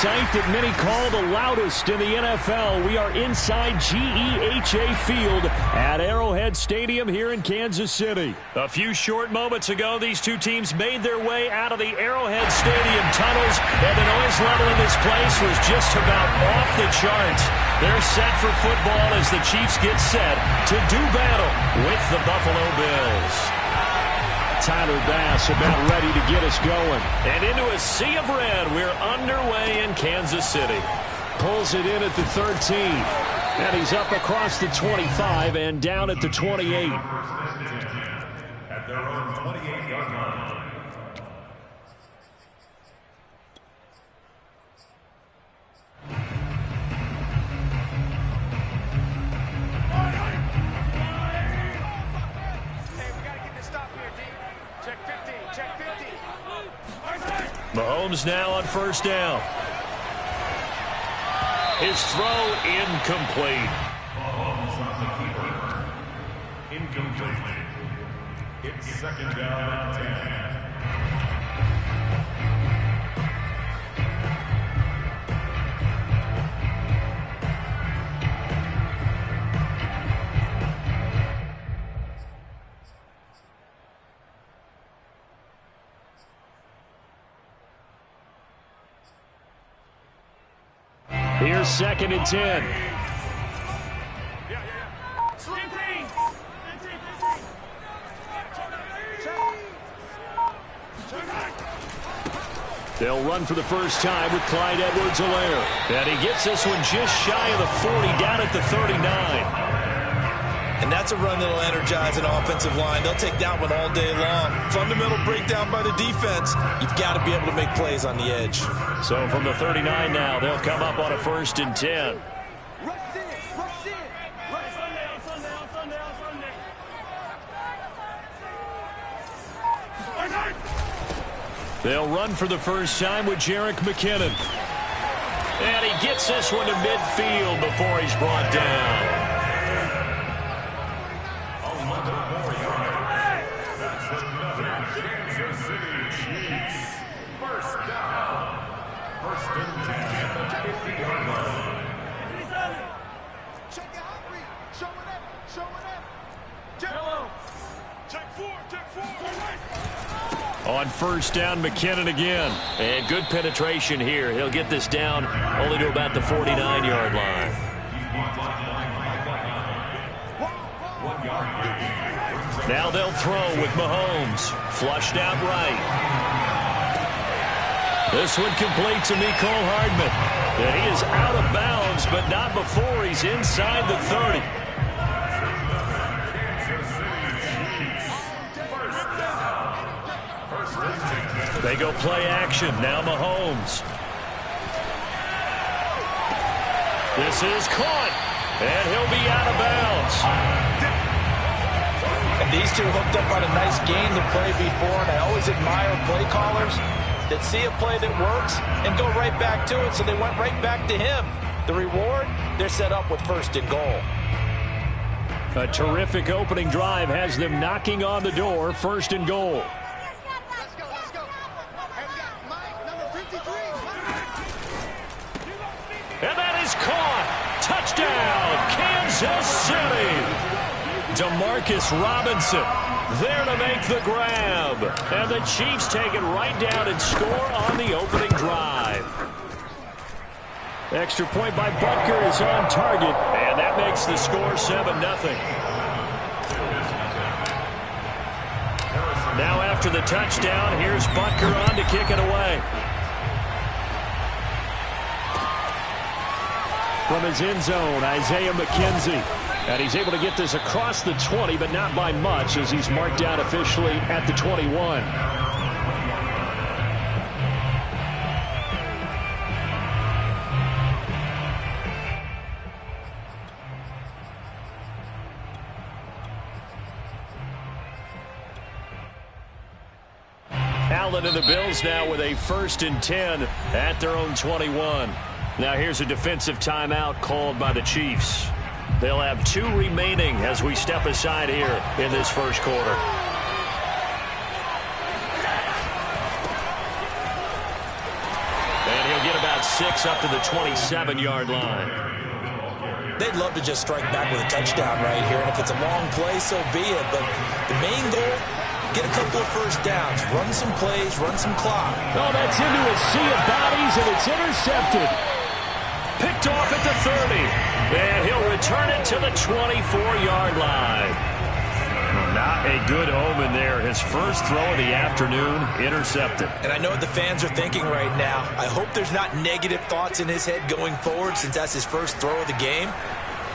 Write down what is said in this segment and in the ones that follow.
sight that many call the loudest in the NFL. We are inside GEHA Field at Arrowhead Stadium here in Kansas City. A few short moments ago, these two teams made their way out of the Arrowhead Stadium tunnels, and the noise level in this place was just about off the charts. They're set for football as the Chiefs get set to do battle with the Buffalo Bills. Tyler Bass about ready to get us going. And into a sea of red, we're underway in Kansas City. Pulls it in at the 13. And he's up across the 25 and down at the 28. At their own 28-yard line. Mahomes now on first down. His throw incomplete. Mahomes on the keeper. Incomplete. It's second down and 10. Here's second and 10. They'll run for the first time with Clyde Edwards-Helaire. And he gets this one just shy of the 40, down at the 39. And that's a run that'll energize an offensive line. They'll take that one all day long. Fundamental breakdown by the defense. You've got to be able to make plays on the edge. So from the 39 now, they'll come up on a first and 10. They'll run for the first time with Jerick McKinnon. And he gets this one to midfield before he's brought down. On first down, McKinnon again. And good penetration here. He'll get this down only to about the 49-yard line. Now they'll throw with Mahomes. Flushed out right. This one complete to Mecole Hardman. And he is out of bounds, but not before he's inside the 30. They go play action. Now Mahomes. This is caught. And he'll be out of bounds. And these two hooked up on a nice game to play before. And I always admire play callers that see a play that works and go right back to it. So they went right back to him. The reward, they're set up with first and goal. A terrific opening drive has them knocking on the door. First and goal. And that is caught. Touchdown, Kansas City. Demarcus Robinson there to make the grab. And the Chiefs take it right down and score on the opening drive. Extra point by Butker is on target. And that makes the score 7-0. Now after the touchdown, here's Butker on to kick it away. From his end zone, Isaiah McKenzie. And he's able to get this across the 20, but not by much, as he's marked out officially at the 21. Allen and the Bills now with a first and 10 at their own 21. Now here's a defensive timeout called by the Chiefs. They'll have 2 remaining as we step aside here in this first quarter. And he'll get about 6 up to the 27-yard line. They'd love to just strike back with a touchdown right here, and if it's a long play, so be it. But the main goal, get a couple of first downs, run some plays, run some clock. Oh, that's into a sea of bodies, and it's intercepted. Picked off at the 30, and he'll return it to the 24-yard line. Not a good omen there. His first throw of the afternoon, intercepted. And I know what the fans are thinking right now. I hope there's not negative thoughts in his head going forward since that's his first throw of the game.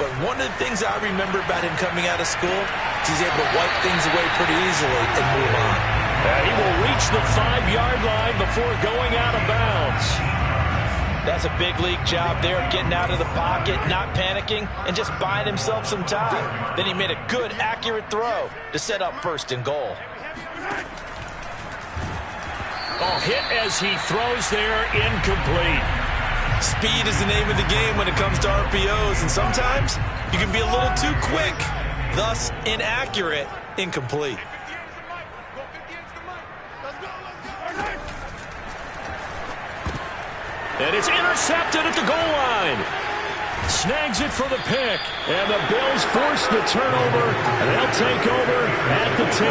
But one of the things I remember about him coming out of school is he's able to wipe things away pretty easily and move on. He will reach the 5-yard line before going out of bounds. That's a big league job there of getting out of the pocket, not panicking, and just buying himself some time. Then he made a good, accurate throw to set up 1st and goal. Oh, hit as he throws there, incomplete. Speed is the name of the game when it comes to RPOs, and sometimes you can be a little too quick, thus inaccurate, incomplete. And it's intercepted at the goal line. Snags it for the pick. And the Bills force the turnover. And they'll take over at the 10.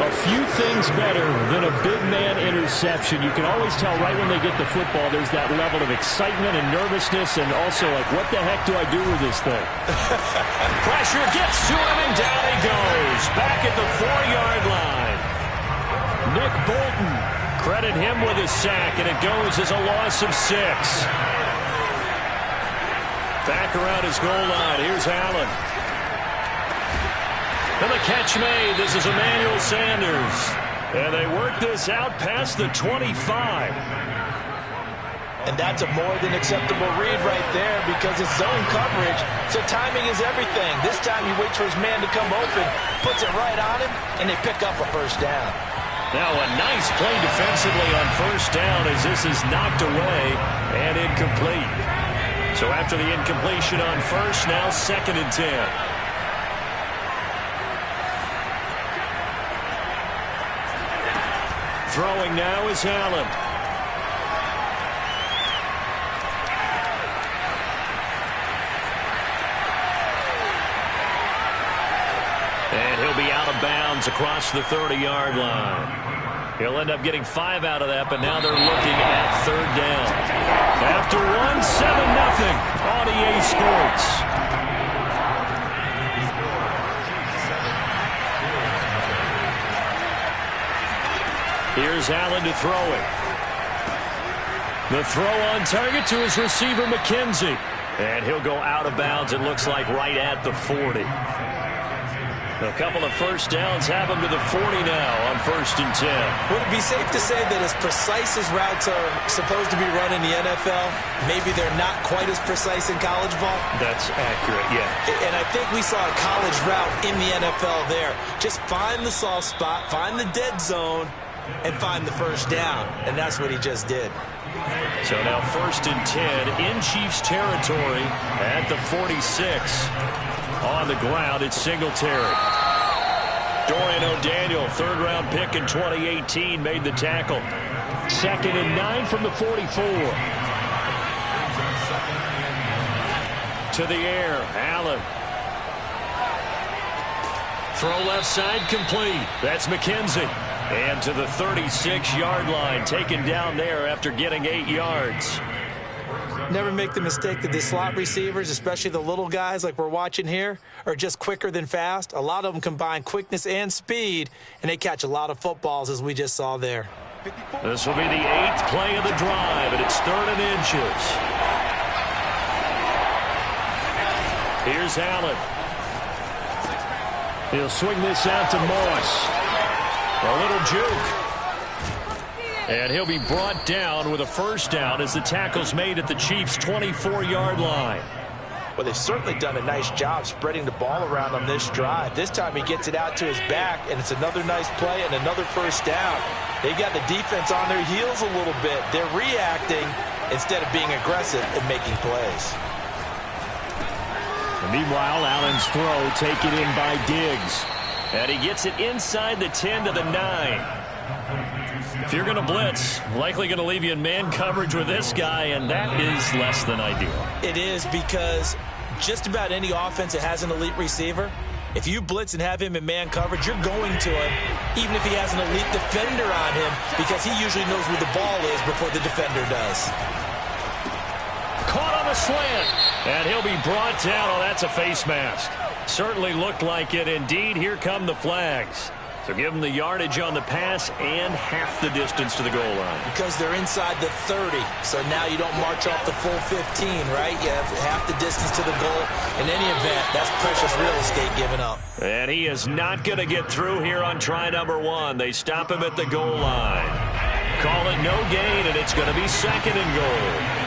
A few things better than a big man interception. You can always tell right when they get the football, there's that level of excitement and nervousness and also like, what the heck do I do with this thing? Pressure gets to him and down he goes. Back at the 4-yard line. Nick Bolton. Credit him with his sack, and it goes as a loss of 6. Back around his goal line. Here's Allen. And the catch made. This is Emmanuel Sanders. And they work this out past the 25. And that's a more than acceptable read right there because it's zone coverage, so timing is everything. This time he waits for his man to come open, puts it right on him, and they pick up a first down. Now a nice play defensively on 1st down as this is knocked away and incomplete. So after the incompletion on 1st, now 2nd and 10. Throwing now is Allen. And he'll be out of bounds across the 30-yard line. He'll end up getting 5 out of that, but now they're looking at 3rd down. After 1, 7-0 on EA Sports. Here's Allen to throw it. The throw on target to his receiver, McKenzie. And he'll go out of bounds, it looks like, right at the 40. A couple of first downs have him to the 40 now on 1st and 10. Would it be safe to say that as precise as routes are supposed to be run in the NFL, maybe they're not quite as precise in college ball? That's accurate, yeah. And I think we saw a college route in the NFL there. Just find the soft spot, find the dead zone, and find the first down. And that's what he just did. So now 1st and 10 in Chiefs territory at the 46. On the ground, it's Singletary. Dorian O'Daniel, 3rd-round pick in 2018, made the tackle. 2nd and 9 from the 44. To the air, Allen. Throw left side complete. That's McKenzie. And to the 36-yard line, taken down there after getting 8 yards. Never make the mistake that the slot receivers, especially the little guys like we're watching here, are just quicker than fast. A lot of them combine quickness and speed, and they catch a lot of footballs, as we just saw there. This will be the 8th play of the drive, and it's 3rd and inches. Here's Allen. He'll swing this out to Moss. A little juke. And he'll be brought down with a first down as the tackle's made at the Chiefs' 24-yard line. Well, they've certainly done a nice job spreading the ball around on this drive. This time he gets it out to his back, and it's another nice play and another first down. They got the defense on their heels a little bit. They're reacting instead of being aggressive and making plays. And meanwhile, Allen's throw taken in by Diggs. And he gets it inside the 10 to the 9. If you're going to blitz, likely going to leave you in man coverage with this guy, and that is less than ideal. It is, because just about any offense that has an elite receiver, if you blitz and have him in man coverage, you're going to him, even if he has an elite defender on him, because he usually knows where the ball is before the defender does. Caught on the slant, and he'll be brought down. Oh, that's a face mask. Certainly looked like it. Indeed, here come the flags. So give them the yardage on the pass and half the distance to the goal line. Because they're inside the 30, so now you don't march off the full 15, right? You have half the distance to the goal. In any event, that's precious real estate given up. And he is not going to get through here on try number 1. They stop him at the goal line. Call it no gain, and it's going to be second and goal.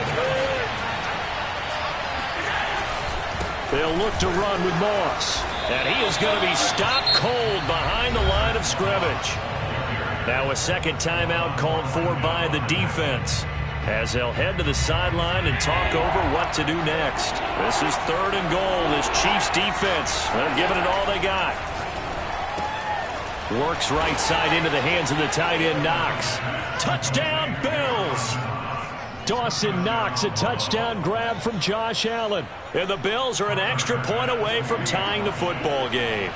They'll look to run with Moss. And he is going to be stopped cold behind the line of scrimmage. Now a second timeout called for by the defense, as they'll head to the sideline and talk over what to do next. This is third and goal. This Chiefs defense, they're giving it all they got. Works right side into the hands of the tight end, Knox. Touchdown, Bills! Dawson Knox, a touchdown grab from Josh Allen. And the Bills are an extra point away from tying the football game.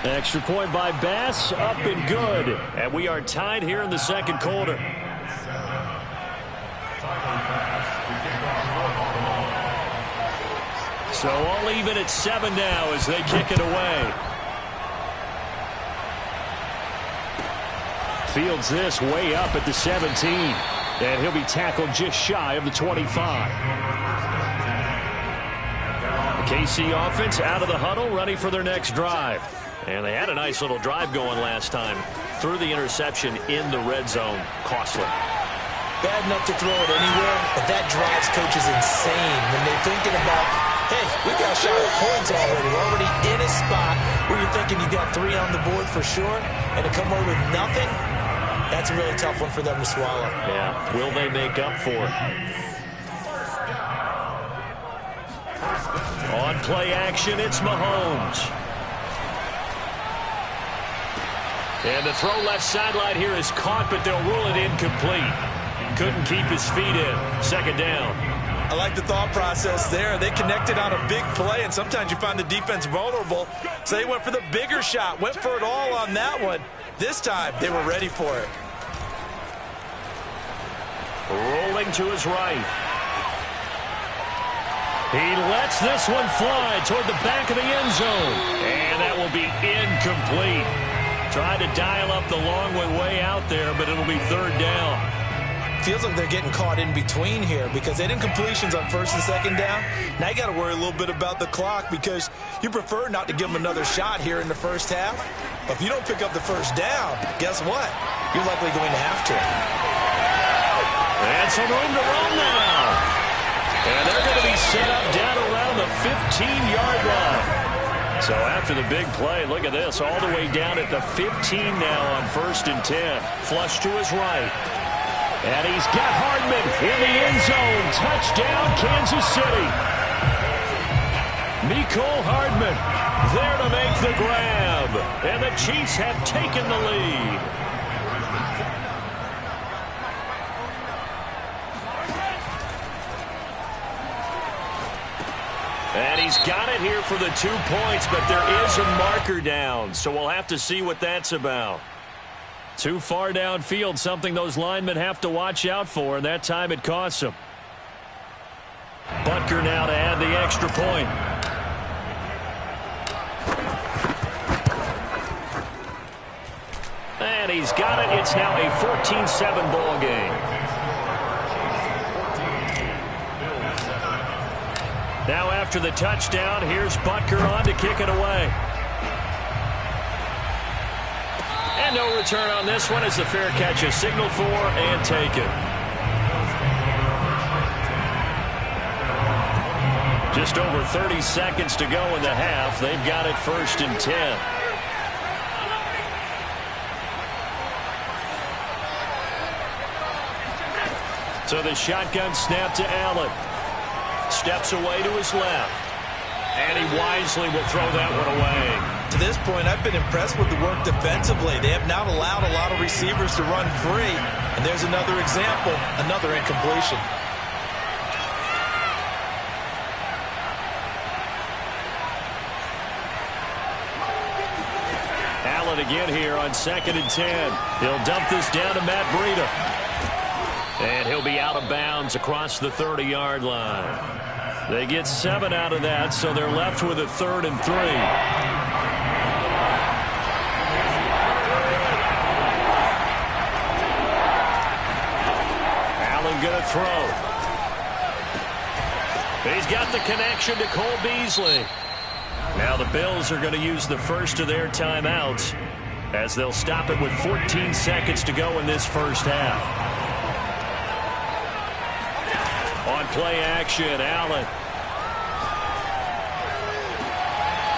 Extra point by Bass, up and good. And we are tied here in the second quarter. So all even at 7 now as they kick it away. Fields this way up at the 17. And he'll be tackled just shy of the 25. The KC offense out of the huddle, ready for their next drive. And they had a nice little drive going last time. Threw the interception in the red zone. Costly. Bad enough to throw it anywhere, but that drives coaches insane when they're thinking about, hey, we got a shot at points already. We're already in a spot where you're thinking you got 3 on the board for sure, and to come away with nothing, that's a really tough one for them to swallow. Yeah, will they make up for it? On play action, it's Mahomes. And the throw left sideline here is caught, but they'll rule it incomplete. Couldn't keep his feet in. Second down. I like the thought process there. They connected on a big play, and sometimes you find the defense vulnerable. So they went for the bigger shot, went for it all on that one. This time, they were ready for it. Rolling to his right. He lets this one fly toward the back of the end zone. And that will be incomplete. Tried to dial up the long way out there, but it'll be third down. Feels like they're getting caught in between here because they did incompletions on first and second down. Now you got to worry a little bit about the clock because you prefer not to give them another shot here in the first half. But if you don't pick up the first down, guess what? You're likely going to have to. And some room to run now. And they're going to be set up down around the 15-yard line. So after the big play, look at this, all the way down at the 15 now on 1st and 10. Flush to his right. And he's got Hardman in the end zone. Touchdown, Kansas City. Mecole Hardman there to make the grab. And the Chiefs have taken the lead. And he's got it here for the 2 points, but there is a marker down. So we'll have to see what that's about. Too far downfield, something those linemen have to watch out for, and that time it costs them. Butker now to add the extra point. And he's got it. It's now a 14-7 ball game. Now after the touchdown, here's Butker on to kick it away. And no return on this one as the fair catch is signaled for and taken. Just over 30 seconds to go in the half. They've got it 1st and 10. So the shotgun snap to Allen. Steps away to his left. And he wisely will throw that one away. To this point, I've been impressed with the work defensively. They have not allowed a lot of receivers to run free. And there's another example, another incompletion. Allen again here on 2nd and 10. He'll dump this down to Matt Breida. And he'll be out of bounds across the 30-yard line. They get 7 out of that, so they're left with a 3rd and 3. Allen going to throw. He's got the connection to Cole Beasley. Now the Bills are going to use the first of their timeouts as they'll stop it with 14 seconds to go in this first half. On play action, Allen.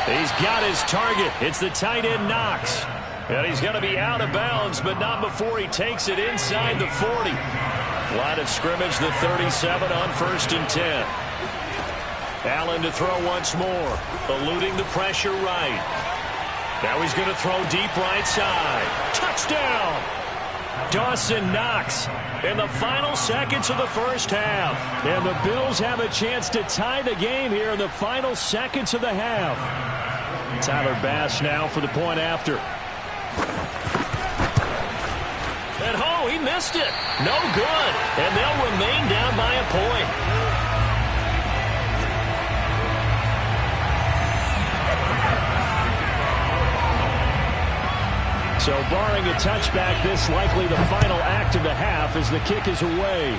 He's got his target. It's the tight end Knox. And he's going to be out of bounds, but not before he takes it inside the 40. Line of scrimmage, the 37 on 1st and 10. Allen to throw once more, eluding the pressure right. Now he's going to throw deep right side. Touchdown! Dawson Knox in the final seconds of the first half. And the Bills have a chance to tie the game here in the final seconds of the half. Tyler Bass now for the point after. And oh, he missed it. No good. And they'll remain down by a point. So barring a touchback, this likely the final act of the half as the kick is away.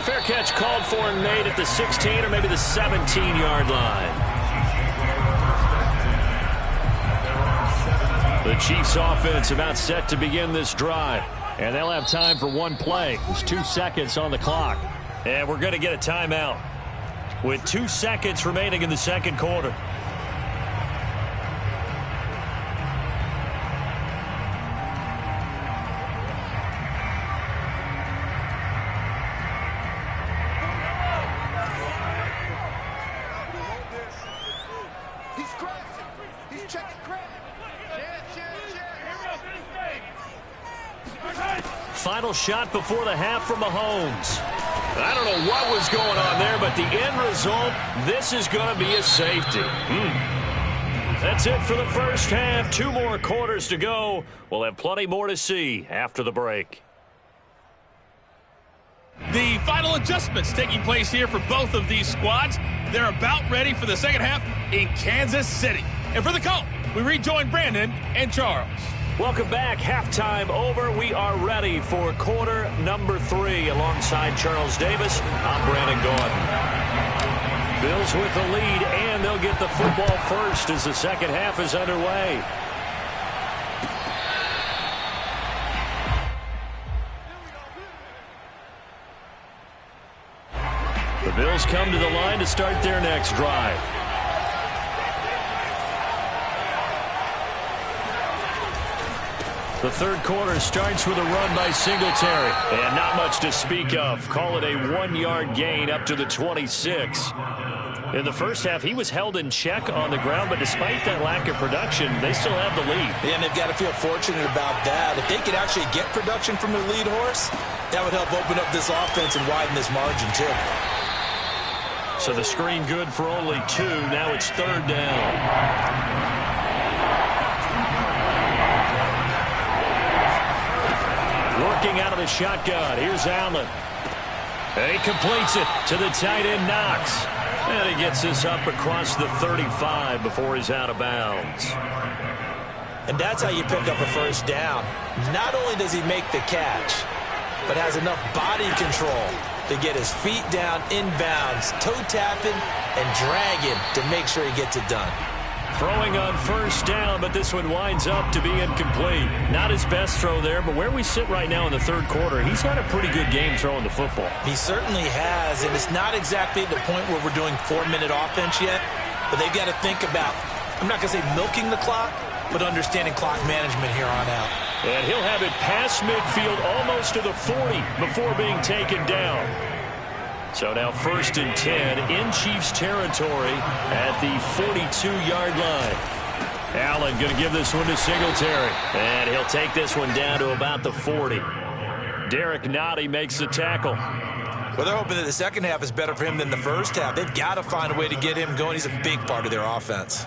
Fair catch called for and made at the 16 or maybe the 17-yard line. The Chiefs offense about set to begin this drive. And they'll have time for one play. There's 2 seconds on the clock. And we're going to get a timeout with 2 seconds remaining in the second quarter. Final shot before the half from Mahomes. I don't know what was going on there, but the end result, this is going to be a safety. That's it for the first half. 2 more quarters to go. We'll have plenty more to see after the break. The final adjustments taking place here for both of these squads. They're about ready for the second half in Kansas City. And for the call, we rejoin Brandon and Charles. Welcome back. Halftime over. We are ready for quarter number 3 alongside Charles Davis. I'm Brandon Gordon. Bills with the lead, and they'll get the football first as the second half is underway. The Bills come to the line to start their next drive. The third quarter starts with a run by Singletary. And not much to speak of. Call it a 1-yard gain up to the 26. In the first half, he was held in check on the ground, but despite that lack of production, they still have the lead. Yeah, and they've got to feel fortunate about that. If they could actually get production from their lead horse, that would help open up this offense and widen this margin, too. So the screen good for only 2. Now it's 3rd down. Working out of the shotgun. Here's Allen. And he completes it to the tight end Knox. And he gets this up across the 35 before he's out of bounds. And that's how you pick up a first down. Not only does he make the catch, but has enough body control to get his feet down inbounds, toe tapping and dragging to make sure he gets it done. Throwing on first down, but this one winds up to be incomplete. Not his best throw there, but where we sit right now in the third quarter, he's had a pretty good game throwing the football. He certainly has, and it's not exactly at the point where we're doing 4-minute offense yet, but they've got to think about, I'm not going to say milking the clock, but understanding clock management here on out. And he'll have it past midfield almost to the 40 before being taken down. So now 1st and 10 in Chiefs territory at the 42-yard line. Allen going to give this one to Singletary. And he'll take this one down to about the 40. Derek Nottie makes the tackle. Well, they're hoping that the second half is better for him than the first half. They've got to find a way to get him going. He's a big part of their offense.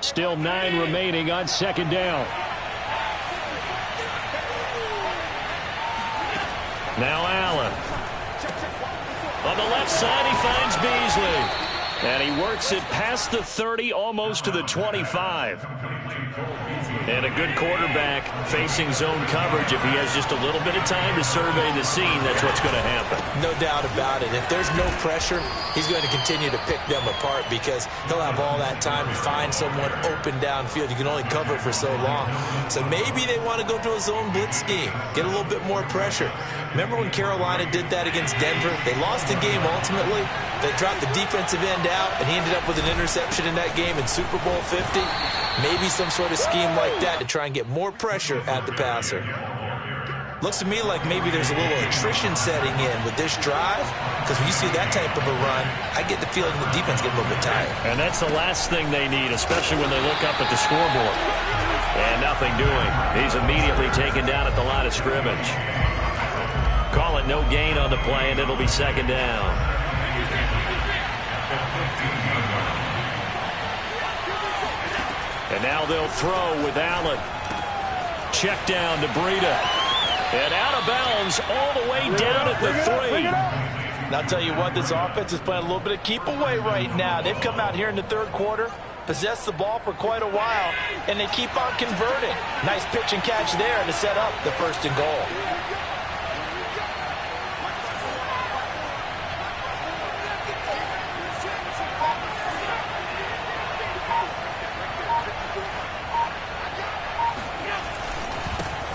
Still 9 remaining on 2nd down. Now Allen. On the left side, he finds Beasley. And he works it past the 30, almost to the 25. And a good quarterback facing zone coverage. If he has just a little bit of time to survey the scene, that's what's going to happen. No doubt about it. If there's no pressure, he's going to continue to pick them apart because he'll have all that time to find someone open downfield. You can only cover it for so long. So maybe they want to go to a zone blitz scheme, get a little bit more pressure. Remember when Carolina did that against Denver? They lost the game ultimately. They dropped the defensive end out, and he ended up with an interception in that game in Super Bowl 50. Maybe some sort of scheme like that to try and get more pressure at the passer. Looks to me like maybe there's a little attrition setting in with this drive, because when you see that type of a run, I get the feeling the defense gets a little bit tired. And that's the last thing they need, especially when they look up at the scoreboard. And nothing doing. He's immediately taken down at the line of scrimmage. Call it no gain on the play, and it'll be 2nd down. And now they'll throw with Allen. Check down to Breida. And out of bounds all the way down at the 3. And I'll tell you what, this offense is playing a little bit of keep away right now. They've come out here in the 3rd quarter, possessed the ball for quite a while, and they keep on converting. Nice pitch and catch there to set up the 1st and goal.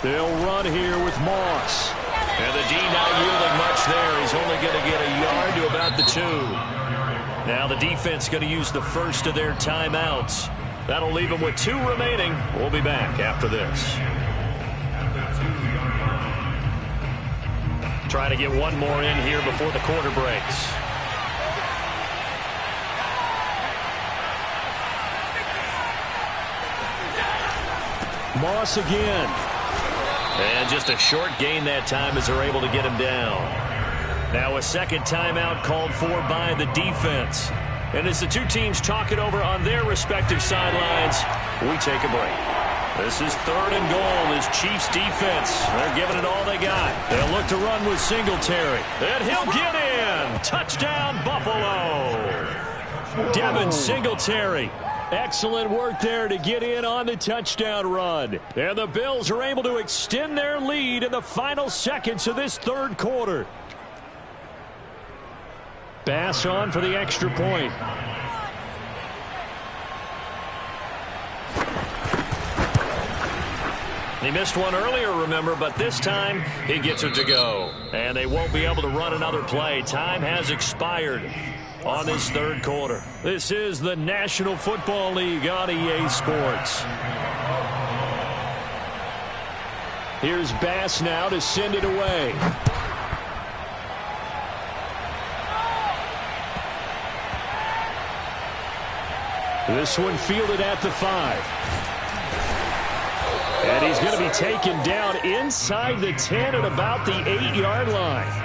They'll run here with Moss. And the D not yielding much there. He's only going to get a yard to about the 2. Now the defense going to use the first of their timeouts. That'll leave them with 2 remaining. We'll be back after this. Try to get one more in here before the quarter breaks. Moss again. And just a short gain that time as they're able to get him down. Now a second timeout called for by the defense. And as the two teams talk it over on their respective sidelines, we take a break. This is 3rd and goal. This Chiefs defense, they're giving it all they got. They'll look to run with Singletary. And he'll get in. Touchdown, Buffalo. Devin Singletary. Excellent work there to get in on the touchdown run. And the Bills are able to extend their lead in the final seconds of this 3rd quarter. Bass on for the extra point. He missed one earlier, remember, but this time he gets it to go. And they won't be able to run another play. Time has expired on this 3rd quarter. This is the National Football League on EA Sports. Here's Bass now to send it away. This one fielded at the 5. And he's going to be taken down inside the 10 at about the 8-yard line.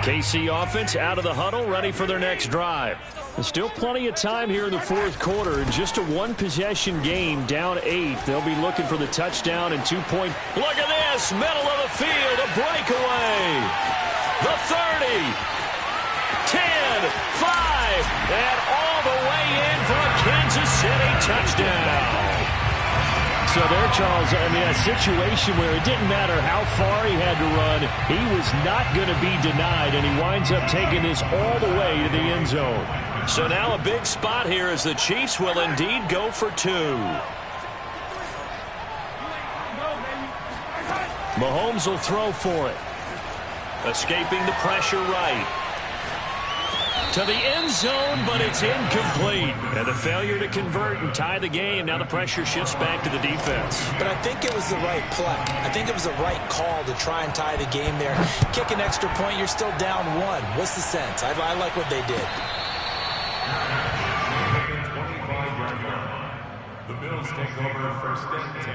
KC offense out of the huddle, ready for their next drive. There's still plenty of time here in the 4th quarter. In just a 1-possession game, down 8. They'll be looking for the touchdown and 2-point. Look at this, middle of the field, a breakaway. The 30, 10, 5, and all the way in for a Kansas City touchdown. So there, Charles, I mean, a situation where it didn't matter how far he had to run, he was not going to be denied, and he winds up taking this all the way to the end zone. So now a big spot here as the Chiefs will indeed go for 2. Mahomes will throw for it. Escaping the pressure right. to the end zone, but it's incomplete. And the failure to convert and tie the game. Now the pressure shifts back to the defense. But I think it was the right play. I think it was the right call to try and tie the game there. Kick an extra point, you're still down one. What's the sense? I like what they did. The Bills take over first and 10.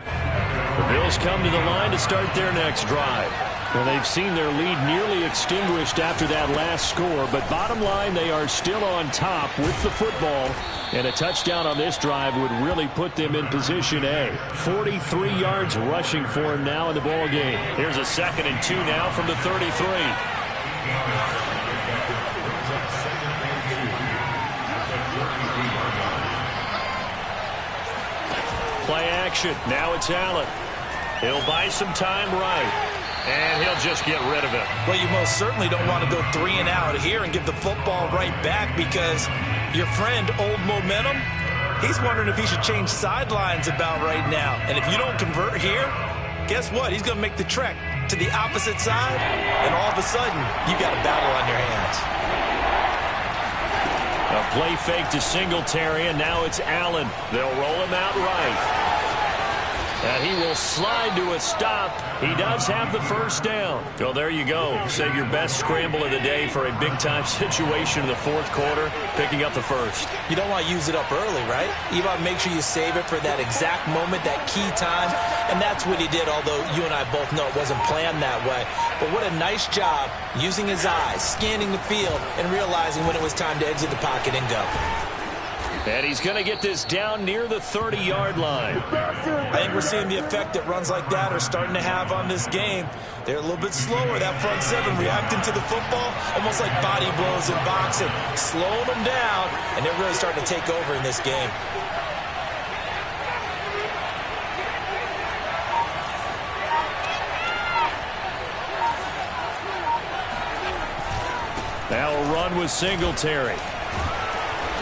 The Bills come to the line to start their next drive. Well, they've seen their lead nearly extinguished after that last score, but bottom line, they are still on top with the football, and a touchdown on this drive would really put them in position A. 43 yards rushing for him now in the ball game. Here's a 2nd and 2 now from the 33. Play action. Now it's Allen. He'll buy some time right. And he'll just get rid of it. Well, you most certainly don't want to go 3 and out here and give the football right back, because your friend, Old Momentum, he's wondering if he should change sidelines about right now. And if you don't convert here, guess what? He's going to make the trek to the opposite side, and all of a sudden, you got a battle on your hands. A play fake to Singletary, and now it's Allen. They'll roll him out right. And he will slide to a stop. He does have the first down. Well, there you go. Save your best scramble of the day for a big-time situation in the fourth quarter, picking up the first. You don't want to use it up early, right? You want to make sure you save it for that exact moment, that key time. And that's what he did, although you and I both know it wasn't planned that way. But what a nice job using his eyes, scanning the field, and realizing when it was time to exit the pocket and go. And he's going to get this down near the 30-yard line. I think we're seeing the effect that runs like that are starting to have on this game. They're a little bit slower, that front seven, reacting to the football, almost like body blows in boxing, slowing them down, and they're really starting to take over in this game. Now a run with Singletary.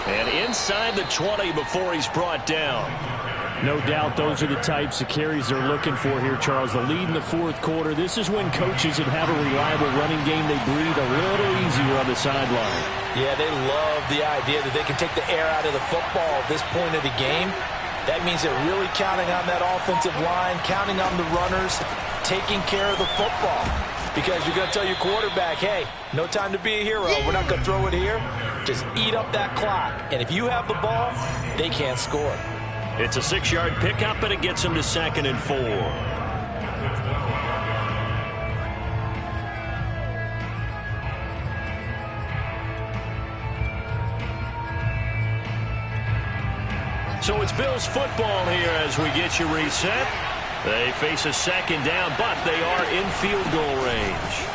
And inside the 20 before he's brought down. No doubt those are the types of carries they're looking for here, Charles. The lead in the fourth quarter. This is when coaches that have a reliable running game, they breathe a little easier on the sideline. Yeah, they love the idea that they can take the air out of the football at this point of the game. That means they're really counting on that offensive line, counting on the runners, taking care of the football. Because you're going to tell your quarterback, hey, no time to be a hero. We're not going to throw it here. Just eat up that clock. And if you have the ball, they can't score. It's a 6-yard pickup, and it gets them to 2nd and 4. So it's Bills football here as we get you reset. They face a 2nd down, but they are in field goal range.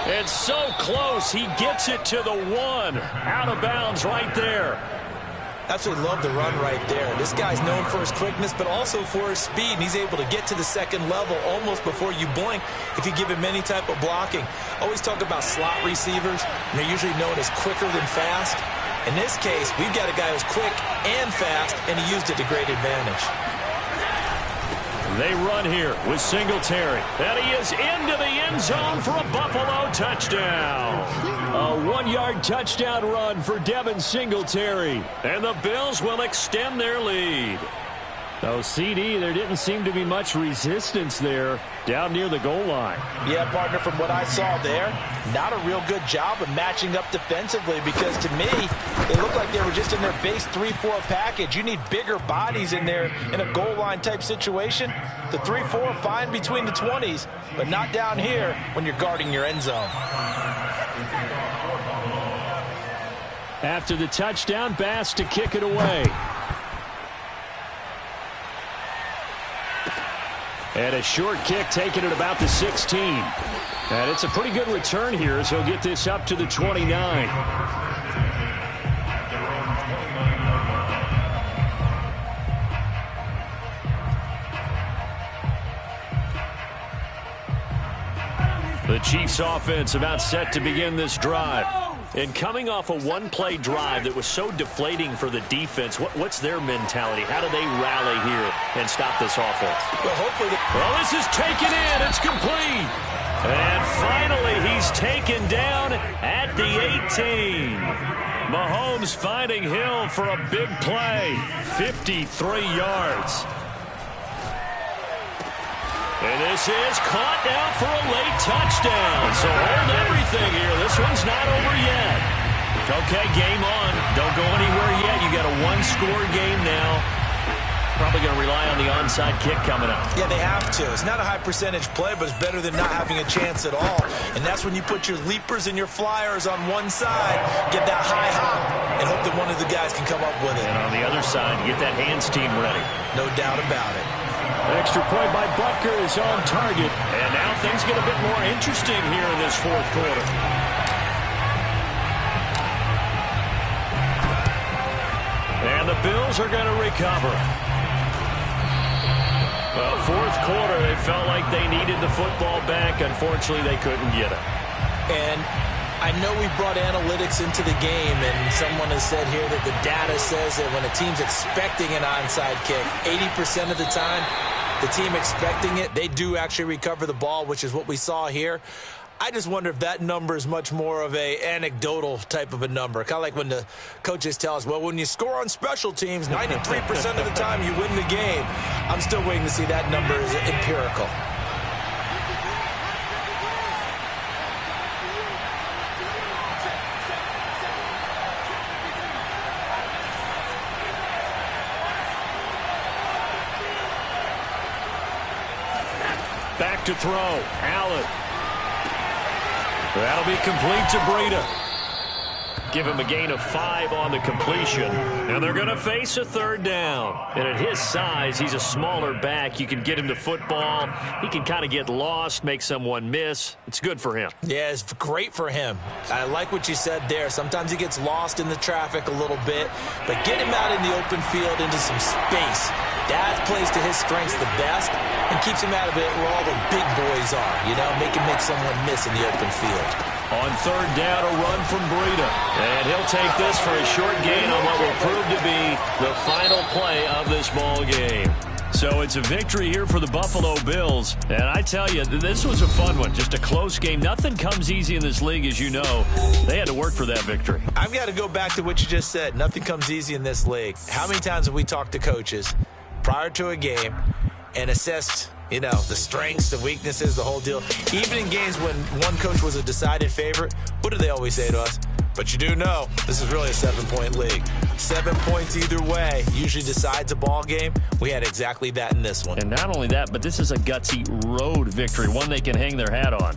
It's so close. He gets it to the 1. Out of bounds right there. Absolutely love the run right there. This guy's known for his quickness, but also for his speed. And he's able to get to the 2nd level almost before you blink if you give him any type of blocking. Always talk about slot receivers, and they're usually known as quicker than fast. In this case, we've got a guy who's quick and fast, and he used it to great advantage. They run here with Singletary. And he is into the end zone for a Buffalo touchdown. A 1-yard touchdown run for Devin Singletary. And the Bills will extend their lead. Oh, CD, there didn't seem to be much resistance there down near the goal line. Yeah, partner, from what I saw there, not a real good job of matching up defensively, because to me, they looked like they were just in their base 3-4 package. You need bigger bodies in there in a goal line type situation. The 3-4 fine between the 20s, but not down here when you're guarding your end zone. After the touchdown, Bass to kick it away. And a short kick taken at about the 16. And it's a pretty good return here as he'll get this up to the 29. The Chiefs offense about set to begin this drive. And coming off a one-play drive that was so deflating for the defense, what's their mentality? How do they rally here and stop this offense? Well, hopefully. Well, this is taken in. It's complete. And finally, he's taken down at the 18. Mahomes finding Hill for a big play. 53 yards. And this is caught now for a late touchdown. So hold everything here. This one's not over yet. Okay, game on. Don't go anywhere yet. You got a one-score game now. Probably going to rely on the onside kick coming up. Yeah, they have to. It's not a high percentage play, but it's better than not having a chance at all. And that's when you put your leapers and your flyers on one side, get that high hop, and hope that one of the guys can come up with it. And on the other side, get that hands team ready. No doubt about it. Extra point by Butker is on target. And now things get a bit more interesting here in this fourth quarter. And the Bills are going to recover. Well, fourth quarter, they felt like they needed the football back. Unfortunately, they couldn't get it. And I know we brought analytics into the game, and someone has said here that the data says that when a team's expecting an onside kick, 80% of the time, the team expecting it, they do actually recover the ball, which is what we saw here. I just wonder if that number is much more of a anecdotal type of a number. Kind of like when the coaches tell us, well, when you score on special teams, 93% of the time you win the game. I'm still waiting to see that number is empirical. Back to throw. Allen. That'll be complete to Breida. Give him a gain of 5 on the completion. And they're going to face a third down. And at his size, he's a smaller back. You can get him the football. He can kind of get lost, make someone miss. It's good for him. Yeah, it's great for him. I like what you said there. Sometimes he gets lost in the traffic a little bit. But get him out in the open field into some space. That plays to his strengths the best and keeps him out of it where all the big boys are. You know, make someone miss in the open field. On third down, a run from Breida. And he'll take this for a short gain on what will prove to be the final play of this ball game. So it's a victory here for the Buffalo Bills. And I tell you, this was a fun one. Just a close game. Nothing comes easy in this league, as you know. They had to work for that victory. I've got to go back to what you just said. Nothing comes easy in this league. How many times have we talked to coaches prior to a game and assessed, you know, the strengths, the weaknesses, the whole deal? Even in games when one coach was a decided favorite, what do they always say to us? But you do know this is really a 7-point league. 7 points either way usually decides a ball game. We had exactly that in this one. And not only that, but this is a gutsy road victory, one they can hang their hat on.